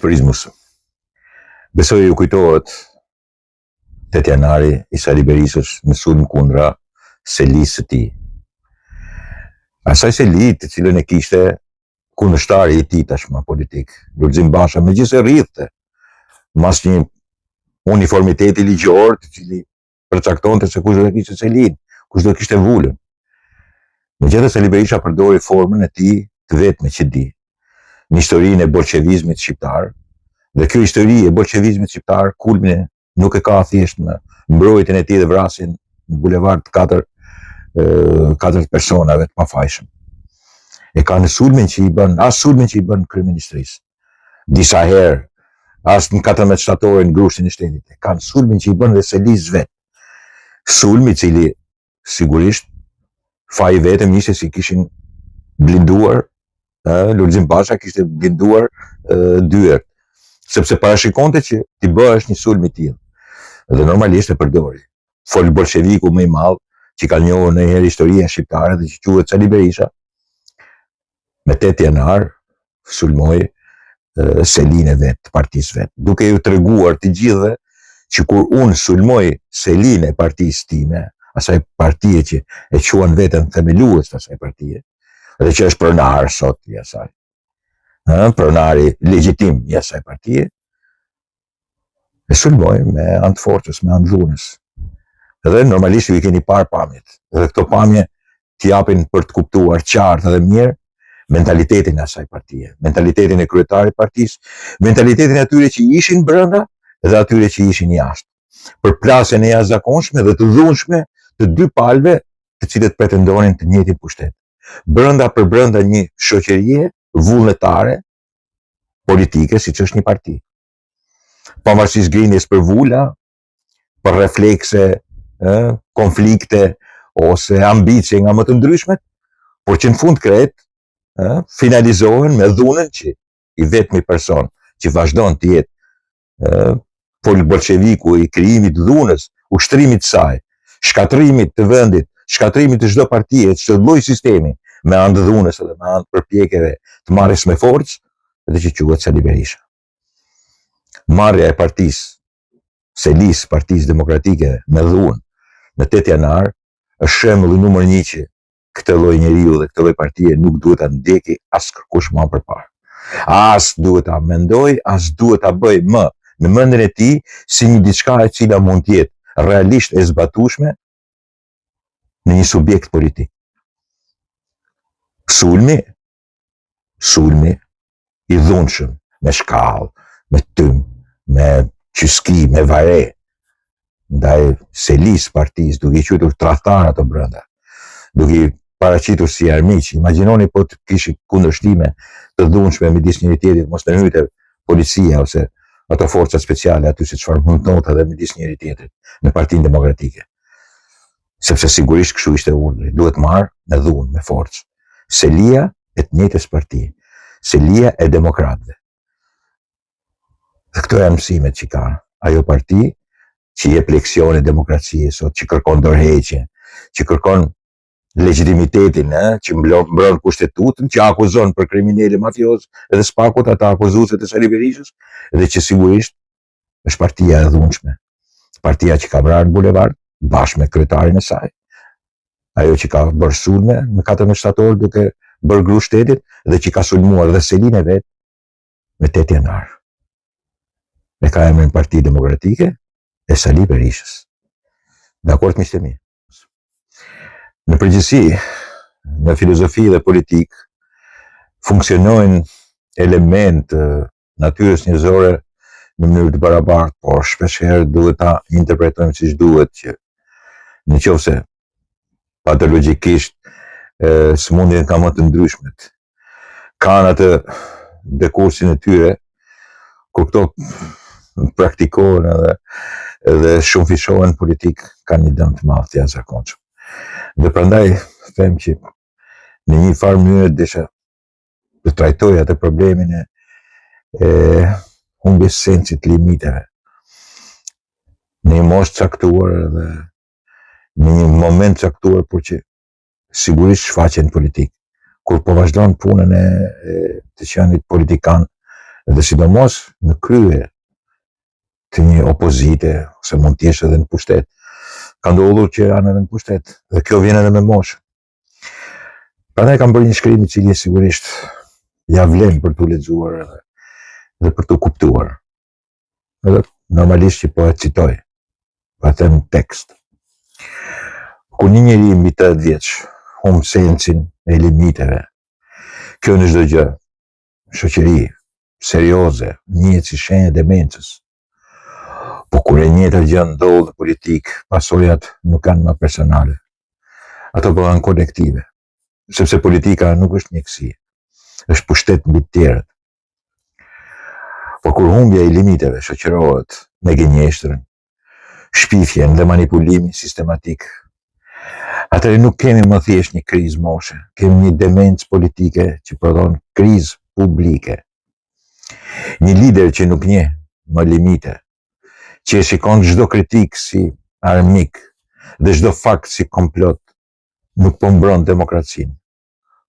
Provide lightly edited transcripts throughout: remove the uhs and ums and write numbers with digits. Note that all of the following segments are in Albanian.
Prismus. Besoj ju kujtohet 8 janari i Sali Berisës në sulm kundra Selisë së tij. Asaj Seli të cilën e kishte kundërshtari i tij tashmë politik, Lulzim Basha, megjithëse rrithte mas një uniformiteti ligjor të cili përcaktonte se kush do të kishte Selin, kush do të kishte vulën. Megjithatë Sali Berisha përdori formën e tij të vetme që di, në historinë e bolshevizmit shqiptar, dhe kjo histori e bolshevizmit shqiptar kulmin nuk e ka thjesht në mbrojtjen e tij dhe vrasjen në bulevard të katër personave të pafajshëm. E ka në sulmin që i bën, as sulmin që i bën kryeministrisë. Disa herë, as në 14 shtatorin në grushtin e shtetit. E ka në sulmin që i bën dhe Selis vet. Sulmi i cili sigurisht faji vetëm ishte si kishin blinduar, Lulzim Basha kishte blinduar dyert, sepse parashikonte që t'i bëhesh një sulm i tillë. Dhe normalisht e përdori. Fol bolsheviku më i madh që ka njohur ndonjëherë historinë shqiptare dhe që quhet Sali Berisha, me 8 janar sulmoi Selin e vet, partisë vet, duke ju treguar të gjithëve që kur unë sulmoj Selin e partisë time, asaj partie që e quan veten themelues të asaj partie, dhe që është pronar sot i asaj, pronari legjitim i asaj partie, e sulmoj me anë të forcës, me anë dhunës. Dhe normalisht ju i keni parë pamjet, dhe këto pamje t'japin për të kuptuar qartë dhe mirë mentalitetin e asaj partie, mentalitetin e kryetarit partisë, mentalitetin e atyre që ishin brenda dhe atyre që ishin jashtë, për plasjen e jashtëzakonshme dhe të dhunshme të dy palëve të cilët pretendonin të njëjtin pushtet. Brenda për brenda një shoqërie vullnetare politike siç është një parti. Pavarësisht grindjes për vula, për reflekse, konflikte ose ambicie nga më të ndryshmet, por që në fund krejt finalizohen me dhunën që i vetmi person që vazhdon të jetë bolsheviku i krijimit të dhunës, ushtrimit të saj, shkatrimit të vendit, shkatrimit të çdo partie, çdo lloj sistemi, me anë të dhunës edhe me anë të përpjekjeve të marrjes me forcë, dhe që quhet Sali Berisha. Marrja e partisë Selis, Partisë Demokratike me dhunë në 8 janar është shembulli numër 1 që këtë lloj njeriu dhe këtë lloj partie nuk duhet ta ndjeki as kërkush më përpara. As duhet ta mendoj, as duhet ta bëj më në mendjen e tij si një diçka e cila mund të jetë realisht e zbatueshme në një subjekt politik. Sulmi i dhunshëm, me shkallë, me tym, me qyski, me vare, ndaj Selis partisë, duke i quajtur tradhtar ato brenda, duke i paraqitur si armiq. Imagjinoni po të kishin kundërshtime të dhunshme midis njëri tjetrit, mos të hyjte policia ose ato forcat speciale aty se çfarë mundonte edhe midis njëri tjetrit në Partinë Demokratike. Sepse sigurisht kështu ishte urdhri, duhet marrë me dhunë, me forcë. Selia e të njëjtës partie, Selia e demokratëve. Dhe këto janë mësimet që ka ajo parti që jep leksione demokracie sot, që kërkon dorëheqje, që kërkon legitimitetin, që mbron kushtetutën, që akuzon për kriminale mafioz edhe spakut ata akuzuesit e Sali Berishës, dhe që sigurisht është partia e dhunshme. Partia që ka vrarë në bulevard bashkë me kryetarin e saj. Ajo që ka bërë sulme në 14 shtator duke bërë gru shtetit dhe që ka sulmuar dhe Selin e vet me 8 janar. Me ka emrin Parti Demokratike e Sali Berishës. Dakord miqtë mi. Në përgjithësi, në filozofi dhe politik, funksionojnë element natyrës njerëzore në mënyrë të barabartë, por shpeshherë duhet ta interpretojmë siç duhet, që nëse patologjikisht sëmundjen ka më të ndryshmet, kanë atë dekursin e tyre, kur këto praktikohen edhe shumë fishohen politik, kanë një dëm të madh të jashtëzakonshëm. Dhe prandaj them që në një farë mënyrë desha të trajtoj atë problemin e humbjes sensit limiteve. Në një moshë caktuar dhe në një moment caktuar, por që sigurisht shfaqen politik. Kur po vazhdon punën e të qenit politikan Dhe sidomos në krye të një opozite, ose mund t'jesh edhe në pushtet. Ka ndodhur që janë edhe në pushtet, dhe kjo vjen edhe me moshë. Prandaj kam bërë një shkrim i cili sigurisht ja vlen për t'u lexuar dhe për t'u kuptuar. Edhe normalisht që po e citoj, po e them tekst. Kur një njeri mbi 80 vjeç humb sensin e limiteve, kjo në çdo gjë, shoqëri serioze, njihet si shenjë demencës. Po kur e njëjta gjë ndodh në politik, pasojat nuk kanë më personale. Ato bëhen kolektive. Sepse politika nuk është mjeksi, është pushtet mbi të tjerët. Po kur humbja i limiteve shoqërohet me gënjeshtrën, shpifjen dhe manipulimin sistematik, atëherë nuk kemi më thjesht një krizë moshe, kemi një demencë politike që prodhon krizë publike. Një lider që nuk njeh më limite, që e shikon çdo kritik si armik dhe çdo fakt si komplot, nuk po mbron demokracinë,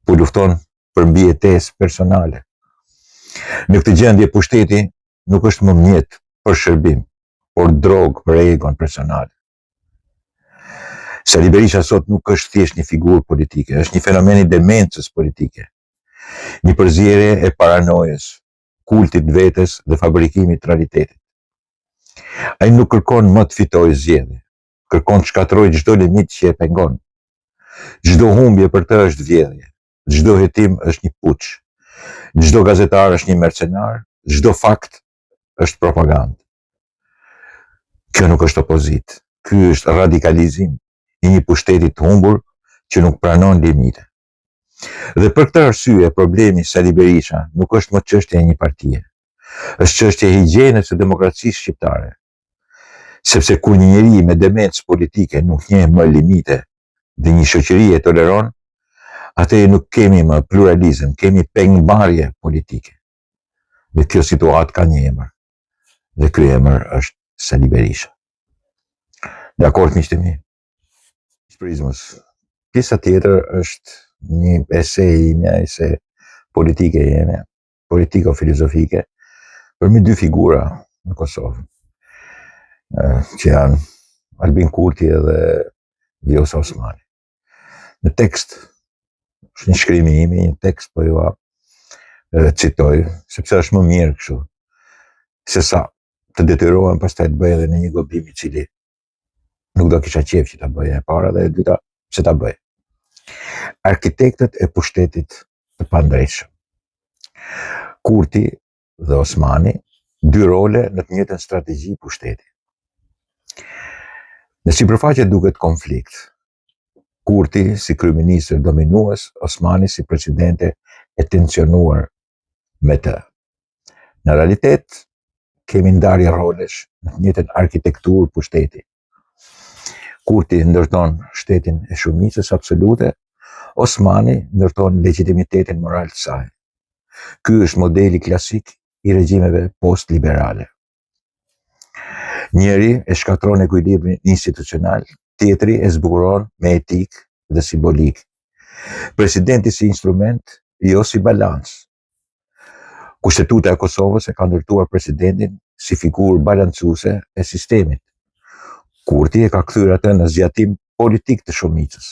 po lufton për mbijetesë personale. Në këtë gjendje pushteti nuk është më mjet për shërbim, por drogë për egon personale. Sali Berisha sot nuk është thjesht një figurë politike, është një fenomen i demencës politike, një përzierje e paranojës, kultit vetes dhe fabrikimit të realitetit. Ai nuk kërkon më të fitojë zgjedhje, kërkon të shkatërrojë çdo limit që e pengon. Çdo humbje për të është vjedhje, çdo hetim është një puç, çdo gazetar është një mercenar, çdo fakt është propagandë. Kjo nuk është opozitë, ky është radikalizim i një pushteti të humbur që nuk pranon limite. Dhe për këtë arsye problemi Sali Berisha nuk është më çështja e një partie, është çështja e higjienës së demokracisë shqiptare. Sepse kur një njeri me demencë politike nuk njeh më limite dhe një shoqëri e toleron, atëherë nuk kemi më pluralizëm, kemi pengëmarrje politike. Dhe kjo situatë ka një emër. Dhe ky emër është Sali Berisha. Dakord, miqtë mi? Prizmës. Pjesa tjetër është një esej ime, esej politike jeme, politiko-filozofike, përmi dy figura në Kosovë, që janë Albin Kurti dhe Vjosa Osmani. Në tekst, është një shkrimi imi, një tekst po ju citoj, sepse është më mirë kështu, se sa të detyrohem pastaj të bëj edhe në një gabim i cili nuk do kisha qejf që ta bëja e para dhe e dyta se ta bëj. Arkitektët e pushtetit të pandrejshëm. Kurti dhe Osmani, dy role në të njëjtën strategji pushteti. Në sipërfaqe duket konflikt. Kurti si kryeministër dominues, Osmani si presidente e tensionuar me të. Në realitet, kemi ndarje rolesh në të njëjtën arkitekturë pushteti. Kurti ndërton shtetin e shumicës absolute, Osmani ndërton legitimitetin moral të saj. Ky është modeli klasik i regjimeve post-liberale. Njëri e shkatron ekuilibrin institucional, tjetri e zbukuron me etik dhe simbolik. Presidenti si instrument, jo si balans. Kushtetuta e Kosovës e ka ndërtuar presidentin si figurë balancuese e sistemit. Kurti e ka kthyer atë në zgjatim politik të shumicës.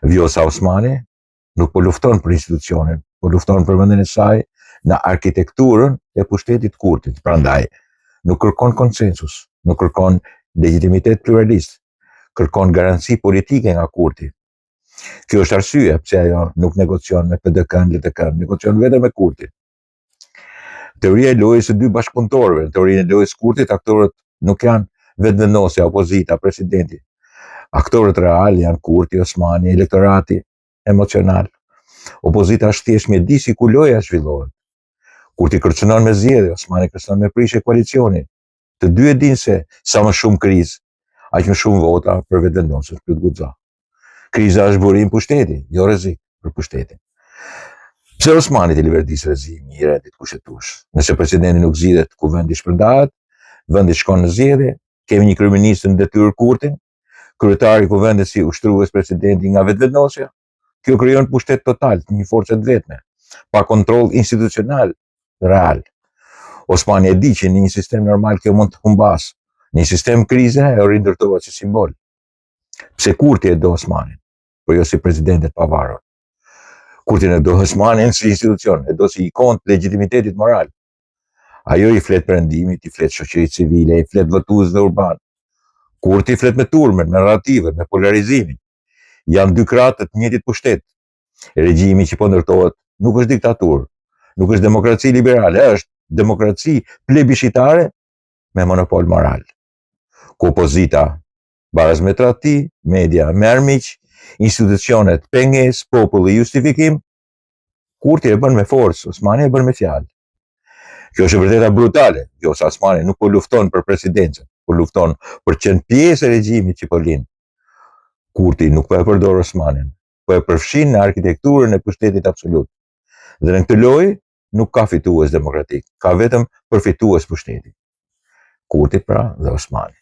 Vjosa Osmani nuk po lufton për institucionin, po lufton për vendin e saj në arkitekturën e pushtetit Kurtit. Prandaj, nuk kërkon konsensus, nuk kërkon legitimitet pluralist, kërkon garanci politike nga Kurti. Kjo është arsye pse ajo nuk negocion me PDK-n, LDK-n, negocion vetëm me Kurtin. Teoria e lojës së dy bashkëpunëtorëve, në teorinë e lojës Kurtit, aktorët nuk janë vetëvendosja, opozita, presidenti. Aktorët real janë Kurti, Osmani, elektorati emocional. Opozita është thjesht mjedisi ku loja zhvillohet. Kurti kërcënon me zgjedhje, Osmani kërcënon me prishje koalicioni. Të dy e dinë se sa më shumë krizë, aq më shumë vota për vetëvendosjes për të guxuar. Kriza është burim pushteti, jo rrezik për pushtetin. Pse Osmani të liverdis rrezimi i rendit kushtetues? Nëse presidenti nuk zgjidhet, ku vendi shpërndahet, vendi shkon në zgjedhje, kemi një kryeminist në detyrë Kurtin, kryetari i kuvendit si ushtrues presidenti nga vetëvendosja. Kjo krijon pushtet total të një force të vetme, pa kontroll institucional real. Osmani e di që në një sistem normal kjo mund të humbas. Një sistem krize e rindërtohet si simbol. Pse Kurti e do Osmanin, por jo si presidentet pavarur. Kurti e do Osmanin si institucion, e do si ikon të legitimitetit moral. Ajo i flet perëndimit, i flet shoqërisë civile, i flet votuesve urban. Kurti i flet me turmën, me narrativet, me polarizimin. Janë dy krahë të njëjtit pushtet. Regjimi që po ndërtohet nuk është diktaturë, nuk është demokraci liberale, është demokraci plebiscitare me monopol moral. Ku opozita baraz me tradhti, media me armiq, institucionet pengesë, populli justifikim, Kurti e bën me forcë, Osmani e bën me fjalë. Kjo është vërteta brutale, jo se Osmani nuk po lufton për presidencën, po lufton për të qenë pjesë e regjimit që po lind. Kurti nuk po e përdor Osmanin, po e përfshin në arkitekturën e pushtetit absolut. Dhe në këtë lojë nuk ka fitues demokratik, ka vetëm përfitues pushteti. Kurti pra dhe Osmani.